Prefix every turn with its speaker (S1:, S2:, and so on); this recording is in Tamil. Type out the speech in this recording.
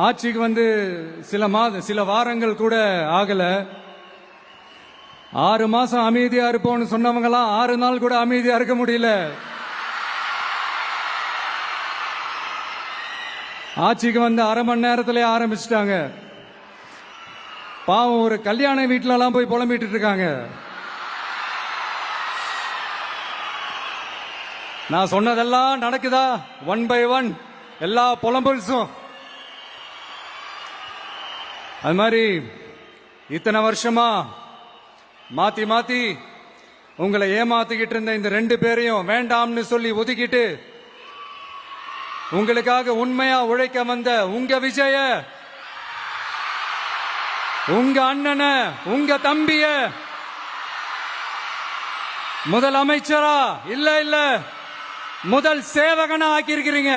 S1: ஆட்சிக்கு வந்து சில வாரங்கள் கூட ஆகல. 6 மாசம் அமைதியா இருப்போம்னு சொன்னவங்களாம் 6 நாள் கூட அமைதியா இருக்க முடியல. ஆட்சிக்கு வந்து அரை மணி நேரத்திலே ஆரம்பிச்சிட்டாங்க. பாவம், ஒரு கல்யாண வீட்டுல எல்லாம் போய் புலம்பிட்டு இருக்காங்க. நான் சொன்னதெல்லாம் நடக்குதா? 1 by 1 எல்லா புலம்பல்ஸும். அது மாதிரி இத்தனை வருஷமா மாத்தி மாத்தி உங்களை ஏமாத்திக்கிட்டு இருந்த இந்த 2 பேரையும் வேண்டாம்னு சொல்லி ஒதுக்கிட்டு உங்களுக்காக உண்மையா உழைக்க வந்த உங்க விஜய, உங்க அண்ணன, உங்க தம்பிய முதல் அமைச்சரா இல்ல முதல் சேவகனா ஆக்கி இருக்கிறீங்க.